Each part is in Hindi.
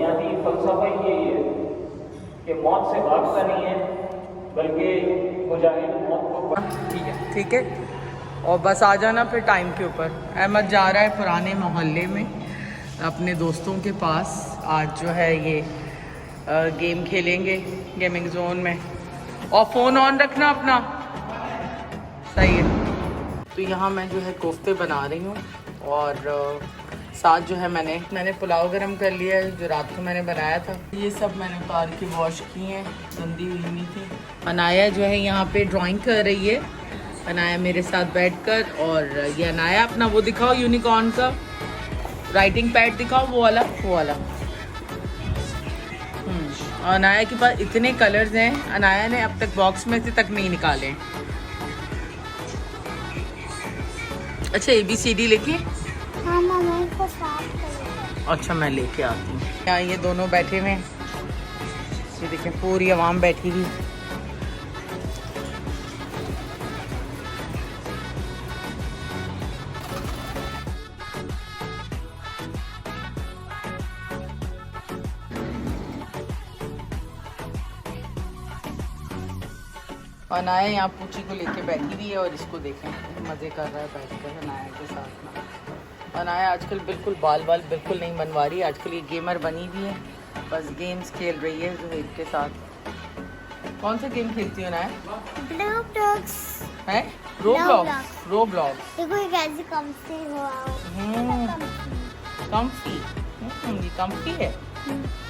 बुनियादी फलसफा ही यही है कि मौत से भागता नहीं है, बल्कि मुजाहिद मौत को ठीक है। और बस आ जाना फिर टाइम के ऊपर। अहमद जा रहा है पुराने मोहल्ले में अपने दोस्तों के पास। आज जो है ये गेम खेलेंगे गेमिंग जोन में। और फ़ोन ऑन रखना अपना, सही है। तो यहाँ मैं जो है कोफ्ते बना रही हूँ और साथ जो है मैंने पुलाव गरम कर लिया है जो रात को मैंने बनाया था। ये सब मैंने उतार के वॉश की हैं, गंदी हुई नहीं थी। अनाया जो है यहाँ पे ड्राइंग कर रही है, अनाया मेरे साथ बैठकर। और ये अनाया अपना वो दिखाओ यूनिकॉर्न का राइटिंग पैड दिखाओ, वो वाला। अनाया के पास इतने कलर्स हैं, अनाया ने अब तक बॉक्स में से तक नहीं निकाले। अच्छा ABCD लिखी? हाँ मम्मा को साफ करो। अच्छा मैं लेके आती हूँ। यहाँ ये दोनों बैठे हुए हैं, ये देखें पूरी आवाम बैठी हुई। अनाया यहाँ पूछी को लेके बैठी हुई है और इसको देखें मज़े कर रहा है बैठकर अनाया के साथ में। अनाया आजकल बिल्कुल बाल बिल्कुल नहीं बनवा रही, आजकल ये गेमर बनी हुई है, बस गेम्स खेल रही है ज़ुहैब के साथ। कौन सा गेम खेलती हो अनाया? ब्लॉक्स है रोब्लॉक्स। देखो ये कैसे कम्फी हुआ ये कम्फी है।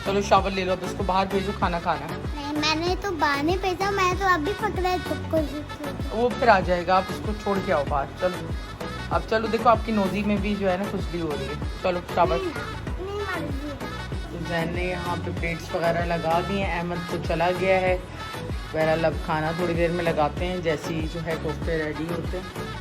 चलो शावर ले लो, अब इसको बाहर भेजो खाना खाना। नहीं मैंने तो बाने भेजा, मैं तो अभी पकड़ा है सबको। वो फिर आ जाएगा, आप इसको छोड़ के आओ बाहर। चलो अब चलो, देखो आपकी नोजी में भी जो है ना खुजली हो रही है। चलो शाबाश। तो जैन ने यहाँ पे प्लेट्स वगैरह लगा दिए हैं, अहमद तो चला गया है। बहरहाल अब खाना थोड़ी देर में लगाते हैं, जैसे ही जो है कोफ्ते रेडी होते हैं।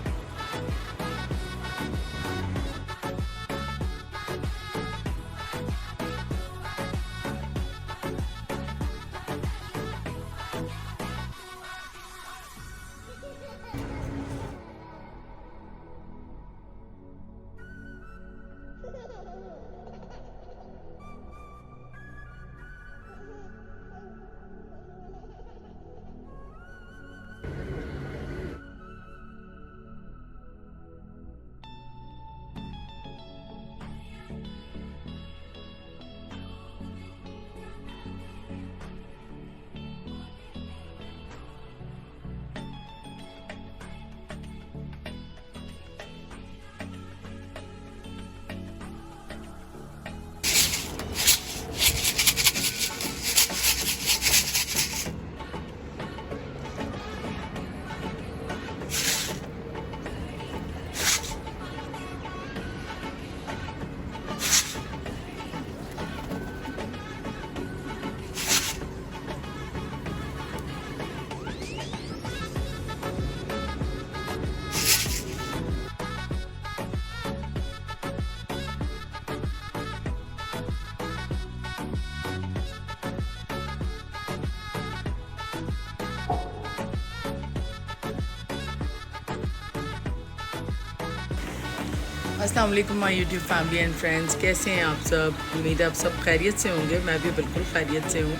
अस्सलाम वालेकुम my YouTube family and friends, कैसे हैं आप सब? उम्मीद है आप सब खैरियत से होंगे। मैं भी बिल्कुल खैरियत से हूँ।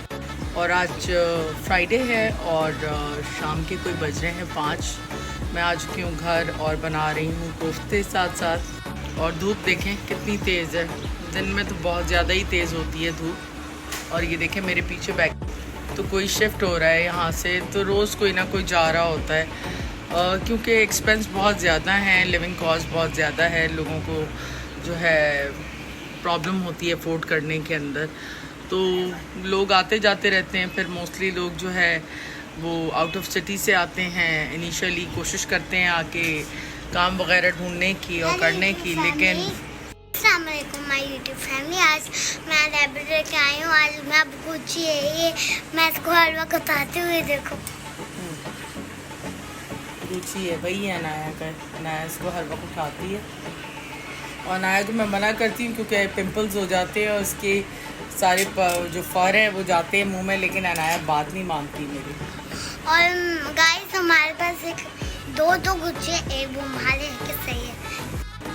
और आज फ्राइडे है और शाम के कोई बज रहे हैं 5। मैं आ चुकी हूँ घर और बना रही हूँ कोफ्ते साथ साथ। और धूप देखें कितनी तेज़ है, दिन में तो बहुत ज़्यादा ही तेज़ होती है धूप। और ये देखें मेरे पीछे बैक तो कोई शिफ्ट हो रहा है यहाँ से, तो रोज़ कोई ना कोई जा रहा होता है। क्योंकि एक्सपेंस बहुत ज़्यादा हैं, लिविंग कॉस्ट बहुत ज़्यादा है, लोगों को जो है प्रॉब्लम होती है अफोर्ड करने के अंदर। तो लोग आते जाते रहते हैं। फिर मोस्टली लोग जो है वो आउट ऑफ सिटी से आते हैं। इनिशियली कोशिश करते हैं आके काम वगैरह ढूंढने की और करने की, लेकिन अस्सलाम वालेकुम माय यूट्यूब फैमिली। आज मैं लाइब्रेरी के आई हूँ। आज मैं अब कुछ ये मैं इसको हलवा बताते हुए देखो। रुचि है वही है अनाया का। अनाया इसको हर वक्त खाती है और अनाया को मैं मना करती हूँ क्योंकि पिंपल्स हो जाते हैं और उसके सारे जो फर हैं वो जाते हैं मुंह में, लेकिन अनाया बात नहीं मानती मेरी। और गाइस हमारे पास एक दो गुच्छे एक बुम्हाले के सही है।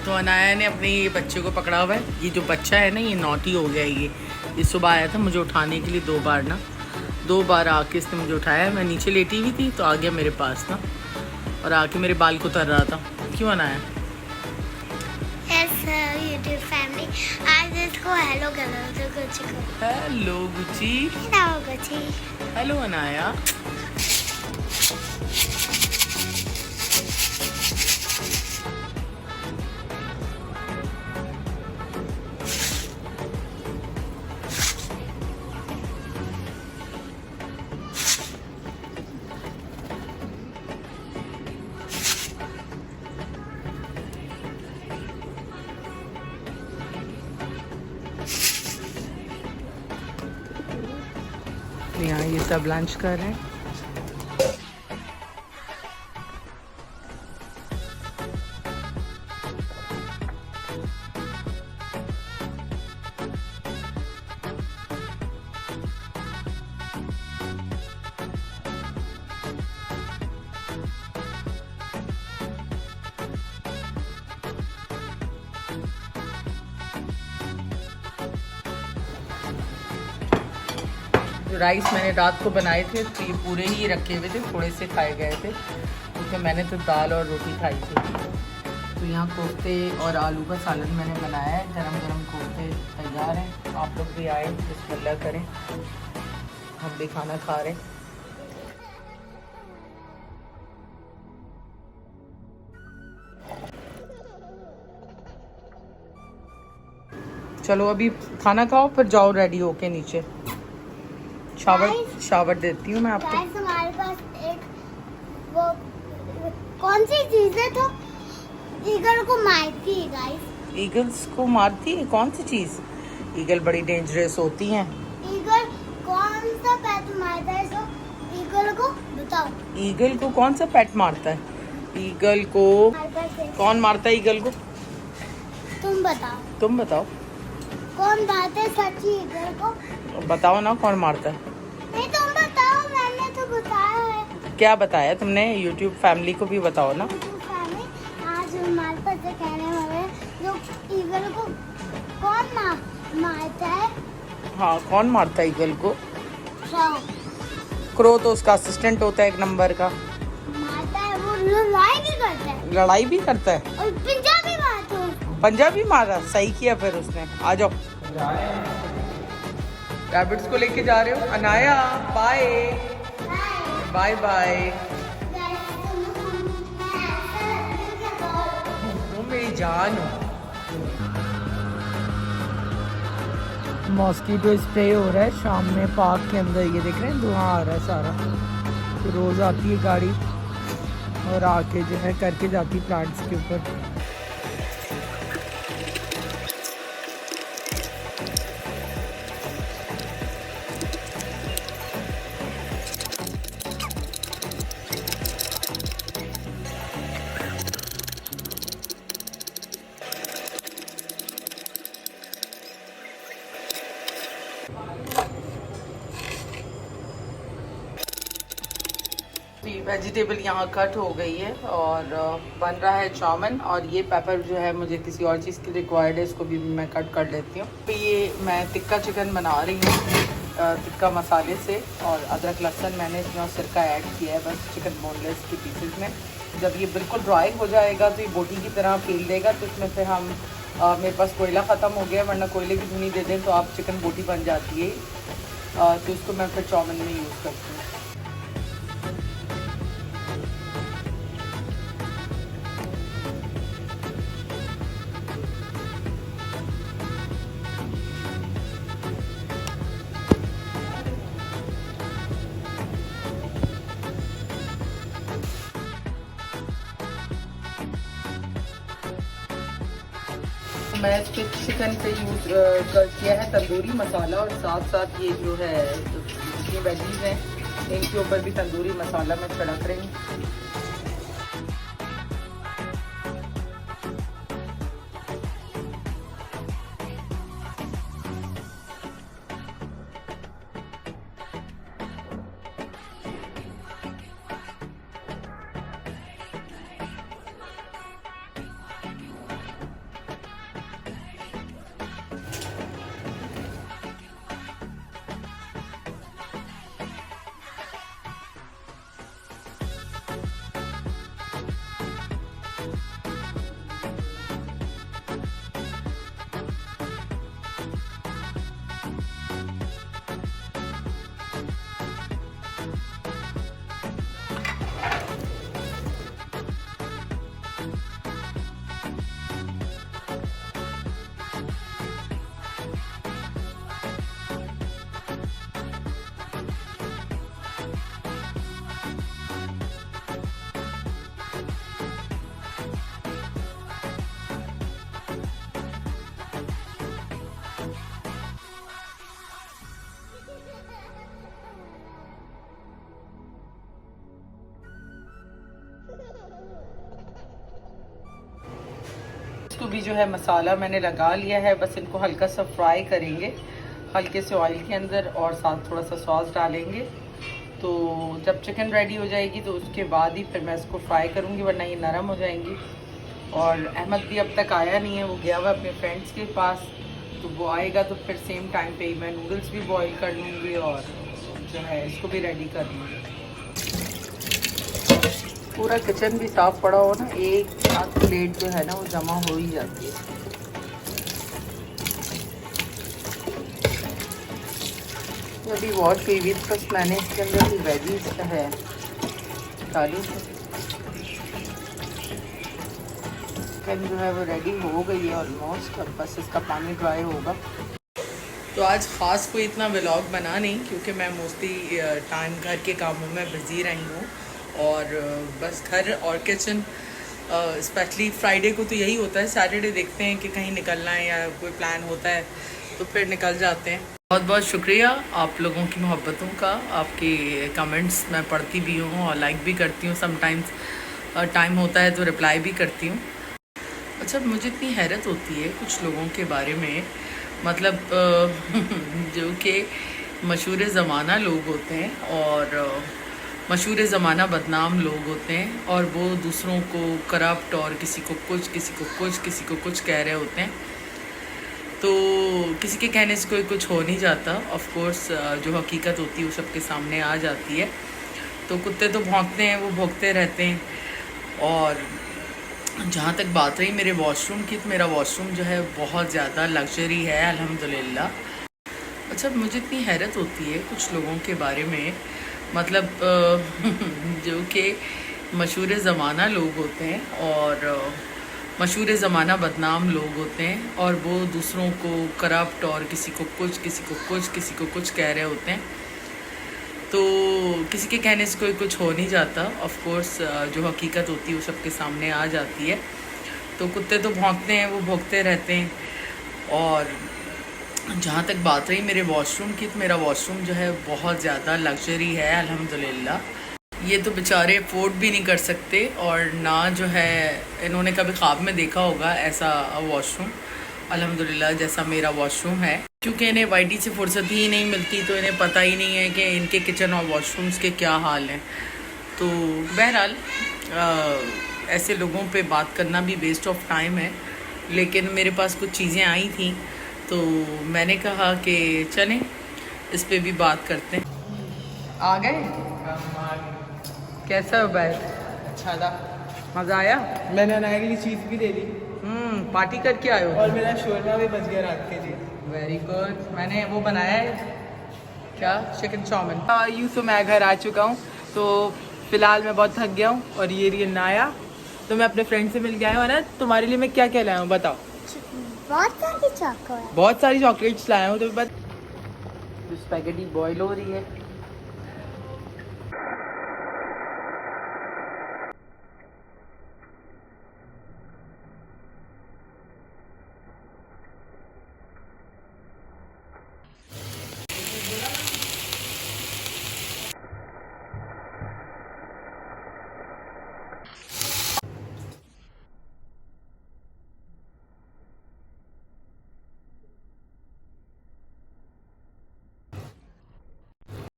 तो अनाया ने अपने ये बच्चे को पकड़ा हुआ है। ये जो बच्चा है ना, ये नॉटी हो गया है। ये सुबह आया था मुझे उठाने के लिए 2 बार आके इसने मुझे उठाया। मैं नीचे लेटी हुई थी तो आ गया मेरे पास ना, और आके मेरे बाल को उतर रहा था। क्यों अनाया? यूट्यूब फैमिली, आज इसको हेलो करो तो गुच्ची को। Hello Gucci. Hello Gucci. Hello Anaya. यहाँ ये सब लंच कर रहे हैं। जो राइस मैंने रात को बनाए थे तो ये पूरे ही रखे हुए थे, थोड़े से खाए गए थे क्योंकि मैंने तो दाल और रोटी खाई थी। तो यहाँ कोफ्ते और आलू का सालन मैंने बनाया है। गरम गरम कोफ्ते तैयार हैं। आप लोग भी आए, बिस्मिल्लाह करें। हम भी खाना खा रहे हैं। चलो अभी खाना खाओ, फिर जाओ रेडी होके नीचे। शावर देती हूँ मैं आपको। हमारे पास एक वो कौन सी चीज है तो ईगल को मारती है गाइस। ईगल्स को मारती है? कौन सी चीज? ईगल बड़ी डेंजरस होती हैं। ईगल कौन सा पेट मारता है तो ईगल को बताओ। ईगल को कौन सा पेट मारता है? ईगल को कौन मारता है? ईगल को तुम बताओ। तुम बताओ। कौन मारता है सच्ची ईगल को? बताओ ना कौन मारता है। नहीं तुम बताओ, मैंने तो बताया है। क्या बताया तुमने? यूट्यूब फैमिली को भी बताओ ना। आज हमारे पास कहने वाले जो ईगल को कौन मारता है। हाँ, कौन मारता है ईगल को? क्रो तो उसका असिस्टेंट होता है, 1 नंबर का। मारता है वो, लड़ाई भी करता है। लड़ाई भी करता है और पंजाबी मारता है। पंजाबी मारा? सही किया फिर उसने। आ जाओ। रैबिट्स को लेके जा रहे हो? Anaya bye bye bye. तुम मेरी जान हो। मॉस्किटो स्प्रे हो रहा है शाम में पार्क के अंदर। ये देख रहे हैं धुआं आ रहा है सारा। तो रोज आती है गाड़ी और आके जो है करके जाती है प्लांट्स के ऊपर। वेजिटेबल यहाँ कट हो गई है और बन रहा है चाउमीन। और ये पेपर जो है मुझे किसी और चीज़ की रिक्वायर्ड है, इसको भी मैं कट कर लेती हूँ। तो ये मैं टिक्का चिकन बना रही हूँ टिक्का मसाले से, और अदरक लहसुन मैंने इसमें और सिरका ऐड किया है बस चिकन बोनलेस की पीसेस में। जब ये बिल्कुल ड्राई हो जाएगा तो ये बोटी की तरह फील देगा। तो इसमें से हम मेरे पास कोयला ख़त्म हो गया, वरना कोयले की धुनी दे दें तो आप चिकन बोटी बन जाती है। तो इसको मैं फिर चाउमीन में यूज़ करती हूँ। मैं इसके चिकन पे यूज़ किया है तंदूरी मसाला, और साथ साथ ये जो है जितनी वेजीज हैं इनके ऊपर भी तंदूरी मसाला मैं छिड़क रही हूँ। भी जो है मसाला मैंने लगा लिया है, बस इनको हल्का सा फ्राई करेंगे हल्के से ऑयल के अंदर और साथ थोड़ा सा सॉस डालेंगे। तो जब चिकन रेडी हो जाएगी तो उसके बाद ही फिर मैं इसको फ्राई करूँगी, वरना ये नरम हो जाएंगी। और अहमद भी अब तक आया नहीं है, वो गया हुआ अपने फ्रेंड्स के पास, तो वो आएगा तो फिर सेम टाइम पे ही मैं नूडल्स भी बॉईल कर लूँगी और जो है इसको भी रेडी कर लूँगी। पूरा किचन भी साफ़ पड़ा हो ना, एक साथ प्लेट जो है ना वो जमा हो ही जाती है। अभी वॉश हुई हुई, बस मैंने इसके अंदर भी वेजीज है डाली। चिकन जो है वो रेडी हो गई है ऑलमोस्ट, अब बस इसका पानी ड्राई होगा। तो आज ख़ास कोई इतना व्लॉग बना नहीं, क्योंकि मैं मोस्टली टाइम घर के कामों में बिज़ी रही हूँ और बस घर और किचन। स्पेशली फ्राइडे को तो यही होता है, सैटरडे देखते हैं कि कहीं निकलना है या कोई प्लान होता है तो फिर निकल जाते हैं। बहुत बहुत शुक्रिया आप लोगों की मोहब्बतों का, आपके कमेंट्स मैं पढ़ती भी हूँ और लाइक भी करती हूँ, समटाइम्स टाइम होता है तो रिप्लाई भी करती हूँ। अच्छा, मुझे इतनी हैरत होती है कुछ लोगों के बारे में, मतलब जो कि मशहूर ज़माना लोग होते हैं और मशहूर ज़माना बदनाम लोग होते हैं और वो दूसरों को करप्ट और किसी को कुछ किसी को कुछ कह रहे होते हैं। तो किसी के कहने से कोई कुछ हो नहीं जाता। ऑफ कोर्स जो हकीकत होती है वो सबके सामने आ जाती है। तो कुत्ते तो भौंकते हैं, वो भौंकते रहते हैं। और जहाँ तक बात रही मेरे वॉशरूम की, तो मेरा वॉशरूम जो है बहुत ज़्यादा लग्जरी है अल्हम्दुलिल्लाह। अच्छा, मुझे इतनी हैरत होती है कुछ लोगों के बारे में, मतलब जो कि मशहूर ज़माना लोग होते हैं और मशहूर ज़माना बदनाम लोग होते हैं और वो दूसरों को करप्ट और किसी को कुछ कह रहे होते हैं। तो किसी के कहने से कोई कुछ हो नहीं जाता। ऑफ कोर्स जो हकीकत होती है वो सबके सामने आ जाती है। तो कुत्ते तो भौंकते हैं, वो भौंकते रहते हैं। और जहाँ तक बात रही मेरे वॉशरूम की, तो मेरा वॉशरूम जो है बहुत ज़्यादा लग्जरी है अल्हम्दुलिल्लाह। ये तो बेचारे अफोर्ड भी नहीं कर सकते और ना जो है इन्होंने कभी ख्वाब में देखा होगा ऐसा वॉशरूम अल्हम्दुलिल्लाह जैसा मेरा वॉशरूम है। क्योंकि इन्हें वाईटी से फुर्सत ही नहीं मिलती, तो इन्हें पता ही नहीं है कि इनके किचन और वॉशरूम्स के क्या हाल हैं। तो बहरहाल ऐसे लोगों पे बात करना भी वेस्ट ऑफ टाइम है। लेकिन मेरे पास कुछ चीज़ें आई थी तो मैंने कहा कि चलें इस पे भी बात करते हैं। आ गए? कैसा है बैग? अच्छा था, मज़ा आया? मैंने अनाया के लिए चीज़ भी दे दी पार्टी करके आए हो? और मेरा शोरमा भी बच गया रात के लिए। Very good. मैंने वो बनाया है क्या, चिकन चाउमिन। यूँ तो मैं घर आ चुका हूँ, तो फिलहाल मैं बहुत थक गया हूँ और ये रही अनाया, तो मैं अपने फ्रेंड से मिल गया हूँ ना। तुम्हारे लिए मैं क्या क्या लाया हूँ बताओ? बहुत सारी चॉकलेट्स लाया हूँ। तो बस स्पैगेटी बॉईल हो रही है।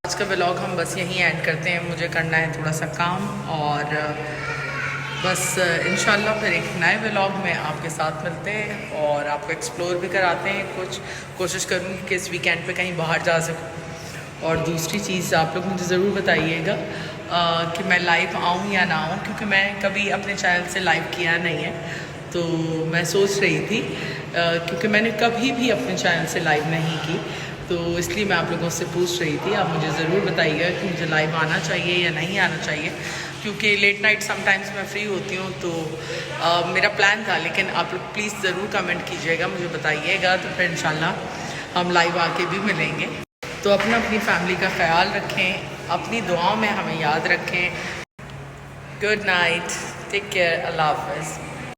आज का व्लॉग हम बस यहीं ऐड करते हैं। मुझे करना है थोड़ा सा काम और बस इंशाल्लाह फिर एक नए व्लॉग में आपके साथ मिलते हैं और आपको एक्सप्लोर भी कराते हैं। कुछ कोशिश करूँगी कि इस वीकेंड पे कहीं बाहर जा सकूँ। और दूसरी चीज़ आप लोग मुझे ज़रूर बताइएगा कि मैं लाइव आऊँ या ना आऊँ, क्योंकि मैं कभी अपने चैनल से लाइव किया नहीं है। तो मैं सोच रही थी क्योंकि मैंने कभी भी अपने चैनल से लाइव नहीं की, तो इसलिए मैं आप लोगों से पूछ रही थी। आप मुझे ज़रूर बताइएगा कि मुझे लाइव आना चाहिए या नहीं आना चाहिए, क्योंकि लेट नाइट समटाइम्स मैं फ्री होती हूँ। तो मेरा प्लान था, लेकिन आप लोग प्लीज़ ज़रूर कमेंट कीजिएगा, मुझे बताइएगा, तो फिर इंशाल्लाह हम लाइव आके भी मिलेंगे। तो अपनी फैमिली का ख्याल रखें, अपनी दुआओं में हमें याद रखें। गुड नाइट, टेक केयर, अल्लाह हाफ़िज़।